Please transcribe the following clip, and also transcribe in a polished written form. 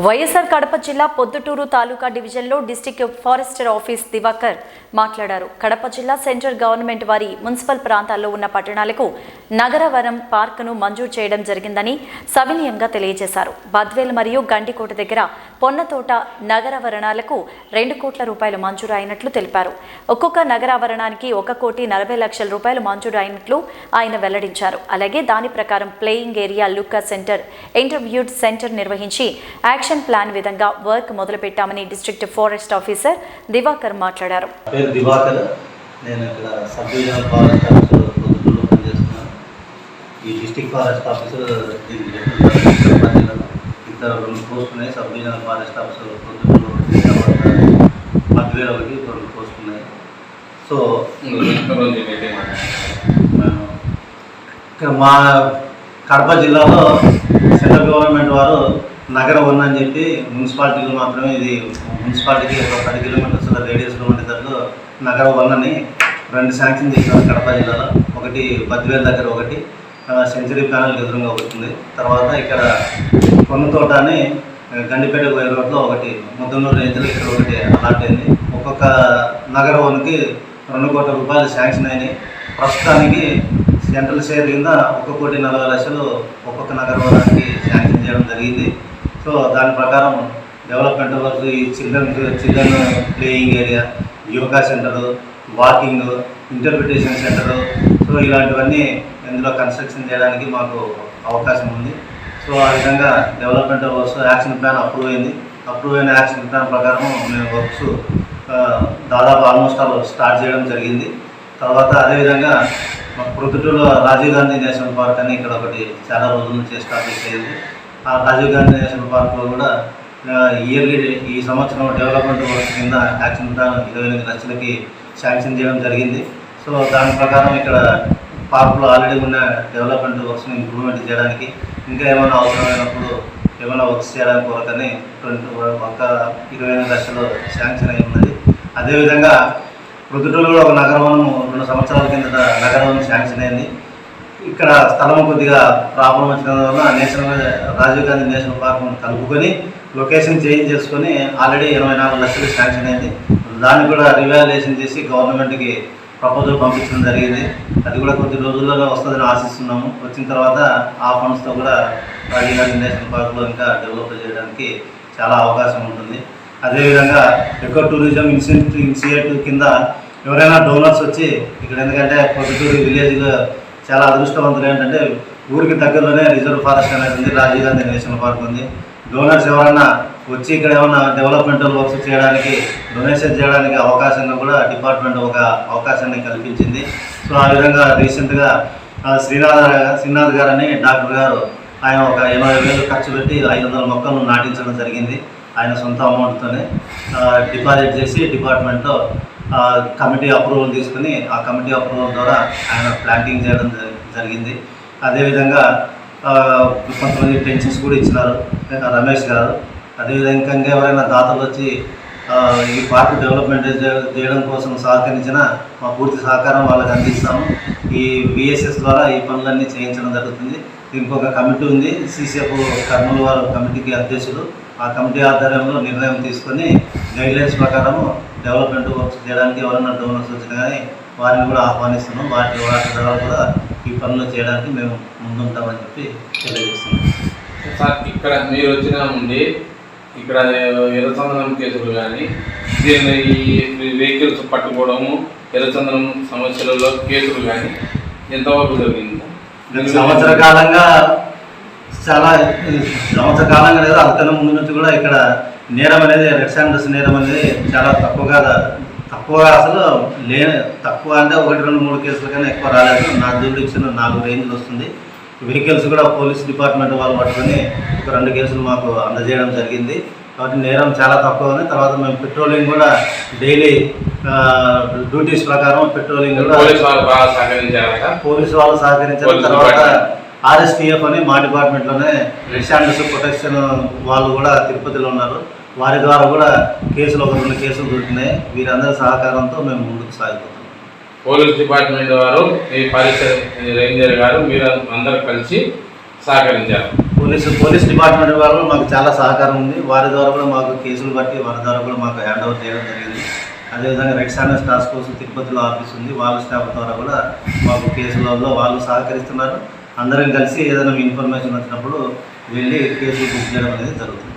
వైఎస్ఆర్ కడప జిల్లా పొద్దుటూరు తాలూకా డివిజన్లో district forester office Diwakar మాట్లాడారు. కడప జిల్లా సెంట్రల్ గవర్నమెంట్ వారి మున్సిపల్ ప్రాంతాల్లో ఉన్న పట్టణాలకు నగరవనం పార్కును మంజూరు చేయడం జరిగిందని సవినీయంగా తెలియజేశారు. బద్వేల్ మరియు గండికోట దగ్గర పొన్నతోట నగరవరణాలకు 2 కోట్ల రూపాయలు మంజూరు అయినట్లు తెలిపారు. ఒక్కొక్క నగరావరణానికి 1,40,00,000 రూపాయలు మంజూరు అయినట్లు ఆయన వెల్లడించారు. అలాగే దాని ప్రకారం ప్లేయింగ్ ఏరియా, లుకా సెంటర్, ఇంటర్వ్యూ సెంటర్ నిర్వహించి యాక్షన్ ప్లాన్ విధంగా వర్క్ మొదలుపెట్టామని డిస్ట్రిక్ట్ ఫారెస్ట్ ఆఫీసర్ దివాకర్ మాట్లాడారు. నేను ఇక్కడ సబ్ డివిజనల్ ఫారెస్ట్ ఆఫీసర్ పొద్దుటూరులో పనిచేస్తున్నాను. ఈ డిస్ట్రిక్ట్ ఫారెస్ట్ ఆఫీసర్ ఇద్దరు 2 పోస్టులు ఉన్నాయి. సబ్ డివిజనల్ ఫారెస్ట్ ఆఫీసర్ పొద్దుటూరులో బద్వేల్ ఒకటి 2 పోస్టులు ఉన్నాయి. సో మా కడప జిల్లాలో సెంట్రల్ గవర్నమెంట్ వారు నగర వన్ అని చెప్పి మున్సిపాలిటీలు మాత్రమే, ఇది మున్సిపాలిటీకి ఒక 10 కిలోమీటర్స్ రేడియస్లో ఉండేటట్లు నగర వన్ అని 2 శాంక్షన్ చేశారు కడప జిల్లాలో. ఒకటి బద్వేల్ దగ్గర, ఒకటి సెంచరీ ప్యానల్ ఎదురుగా అవుతుంది. తర్వాత ఇక్కడ పొన్నతోట అని గండిపేట రోడ్లో ఒకటి, ముద్దనూరు రేంజ్లో ఇక్కడ ఒకటి అలాట్ అయింది. ఒక్కొక్క నగర వన్కి 2 కోట్ల రూపాయలు శాంక్షన్ అయినాయి. ప్రస్తుతానికి సెంట్రల్ షేర్ కింద 1,40,00,000 ఒక్కొక్క నగర వనానికి శాంక్షన్ చేయడం జరిగింది. సో దాని ప్రకారం డెవలప్మెంట్ వర్క్, ఈ children playing area, yoga centre, walking, interpretation centre, so ఇలాంటివన్నీ ఇందులో కన్స్ట్రక్షన్ చేయడానికి మాకు అవకాశం ఉంది. సో ఆ విధంగా development works action plan approve అయింది. అప్రూవ్ అయిన యాక్షన్ ప్లాన్ ప్రకారం మేము వర్క్స్ దాదాపు ఆల్మోస్ట్ స్టార్ట్ చేయడం జరిగింది. తర్వాత అదేవిధంగా మాకు ప్రొద్దుటూరులో రాజీవ్ గాంధీ నేషనల్ పార్క్ అని ఇక్కడ ఒకటి చాలా రోజుల నుంచి ఎస్టాబ్లిష్ అయింది. ఆ రాజీవ్ గాంధీ నేషనల్ పార్క్లో కూడా ఇయర్లీ ఈ సంవత్సరం డెవలప్మెంట్ వర్క్స్ కింద యాక్షన్ ప్లాన్ 28 లక్షలకి శాంక్షన్ చేయడం జరిగింది. సో దాని ప్రకారం ఇక్కడ పార్కులో ఆల్రెడీ ఉన్న డెవలప్మెంట్ వర్క్స్ని ఇంప్రూవ్మెంట్ చేయడానికి, ఇంకా ఏమైనా అవసరమైనప్పుడు ఏమైనా వర్క్స్ చేయడానికి కొరకని 28 లక్షలు శాంక్షన్ అయి ఉన్నది. అదేవిధంగా ప్రొద్దుటూరులో ఒక నగరవనం 2 సంవత్సరాల కిందట నగరవనం శాంక్షన్ అయింది. ఇక్కడ స్థలం కొద్దిగా ప్రాబ్లం వచ్చినందువల్ల రాజీవ్ గాంధీ నేషనల్ పార్క్ను కలుపుకొని లొకేషన్ చేంజ్ చేసుకొని ఆల్రెడీ 24 లక్షలు శాంక్షన్ అయింది. దాన్ని కూడా రివాల్యుయేషన్ చేసి గవర్నమెంట్కి ప్రపోజల్ పంపించడం జరిగింది. అది కూడా కొద్ది రోజుల్లో వస్తుందని ఆశిస్తున్నాము. వచ్చిన తర్వాత ఆ ఫండ్స్తో కూడా రాజీవ్ గాంధీ నేషనల్ పార్క్లో ఇంకా డెవలప్ చేయడానికి చాలా అవకాశం ఉంటుంది. అదేవిధంగా ఎకో టూరిజం ఇనిషియేటివ్ కింద ఎవరైనా డోనర్స్ వచ్చి ఇక్కడ, ఎందుకంటే పొద్దుటూరు విలేజ్లో చాలా అదృష్టవంతులు ఏంటంటే ఊరికి దగ్గరలోనే రిజర్వ్ ఫారెస్ట్ అనేది ఉంది, రాజీవ్ గాంధీ నేషనల్ పార్క్ ఉంది. డోనర్స్ ఎవరైనా వచ్చి ఇక్కడ ఏమైనా డెవలప్మెంటల్ వర్క్స్ చేయడానికి, డొనేషన్ చేయడానికి అవకాశంగా కూడా డిపార్ట్మెంట్ ఒక అవకాశాన్ని కల్పించింది. సో ఆ విధంగా రీసెంట్గా శ్రీనాథ్ గారని డాక్టర్ గారు ఆయన ఒక 80,000 ఖర్చు పెట్టి 500 మొక్కలను నాటించడం జరిగింది. ఆయన సొంత అమౌంట్తోనే డిపాజిట్ చేసి డిపార్ట్మెంట్లో కమిటీ అప్రూవల్ తీసుకుని, ఆ కమిటీ అప్రూవల్ ద్వారా ఆయన ప్లాంటింగ్ చేయడం జరిగింది. అదేవిధంగా కొంతమంది పెన్షన్స్ కూడా ఇచ్చినారు రమేష్ గారు. అదేవిధంగా ఇంకా ఎవరైనా దాతలు వచ్చి ఈ పార్క్ డెవలప్మెంట్ చేయడం కోసం సహకరించిన మా పూర్తి సహకారం వాళ్ళకి అందిస్తాము. ఈ విఎస్ఎస్ ద్వారా ఈ పనులన్నీ చేయించడం జరుగుతుంది. దీనికి ఒక కమిటీ ఉంది, సిసిఎఫ్ కర్నూలు వారు కమిటీకి అధ్యక్షులు. ఆ కమిటీ ఆధ్వర్యంలో నిర్ణయం తీసుకొని గైడ్లైన్స్ ప్రకారము డెవలప్మెంట్ వర్క్స్ చేయడానికి ఎవరైనా డోనర్స్ వచ్చినా కానీ వారిని కూడా ఆహ్వానిస్తున్నాం. వాటి ద్వారా కూడా ఈ పనులు చేయడానికి మేము ముందుంటామని చెప్పి తెలియజేస్తున్నాం. సార్, ఇక్కడ మీరు వచ్చిన నుండి ఇక్కడ ఎర్రచందనం కేసులు కానీ, దీన్ని ఈ వెహికల్స్ పట్టుకోవడము, ఎర్రచందనం సమస్యలలో కేసులు కానీ ఎంతవరకు జరిగింది? సంవత్సర కాలంగా లేదు, అంతకన్నా ముందు నుంచి కూడా ఇక్కడ నేరం అనేది, రెడ్ హ్యాండర్స్ నేరం అనేది చాలా తక్కువ అసలు తక్కువ అంటే 1, 2, 3 కేసుల కన్నా ఎక్కువ రాలేదు. నా జ్యూరిడిక్షన్ 4 రేంజ్లు వస్తుంది. వెహికల్స్ కూడా పోలీస్ డిపార్ట్మెంట్ వాళ్ళు పట్టుకొని ఒక 2 కేసులు మాకు అందజేయడం జరిగింది. కాబట్టి నేరం చాలా తక్కువ ఉంది. తర్వాత మేము పెట్రోలింగ్ కూడా డైలీ డ్యూటీస్ ప్రకారం పెట్రోలింగ్ కూడా పోలీసు వాళ్ళు సహకరించారు. తర్వాత RSTF అని మా డిపార్ట్మెంట్లోనే రెడ్ హ్యాండర్స్ ప్రొటెక్షన్ వాళ్ళు కూడా తిరుపతిలో ఉన్నారు. వారి ద్వారా కూడా కేసులు 1, 2 కేసులు దొరికినాయి. వీరందరి సహకారంతో మేము ముందుకు సాగిపోతాం. పోలీస్ డిపార్ట్మెంట్ వారు, ఈ పరిసర రేంజర్ గారు, మీరు అందరూ కలిసి సహకరించారు. పోలీస్ డిపార్ట్మెంట్ వారు మాకు చాలా సహకారం ఉంది. వారి ద్వారా కూడా మాకు కేసులు బట్టి వారి ద్వారా కూడా మాకు హ్యాండ్ ఓవర్ చేయడం జరిగింది. అదేవిధంగా రెడ్ శాండర్స్ టాస్క్ ఫోర్స్ తిరుపతిలో ఆఫీస్ ఉంది, వాళ్ళ స్టాఫ్ ద్వారా కూడా మాకు కేసులలో వాళ్ళు సహకరిస్తున్నారు. అందరం కలిసి ఏదైనా ఇన్ఫర్మేషన్ వచ్చినప్పుడు వెళ్ళి కేసులు బుక్ చేయడం అనేది జరుగుతుంది.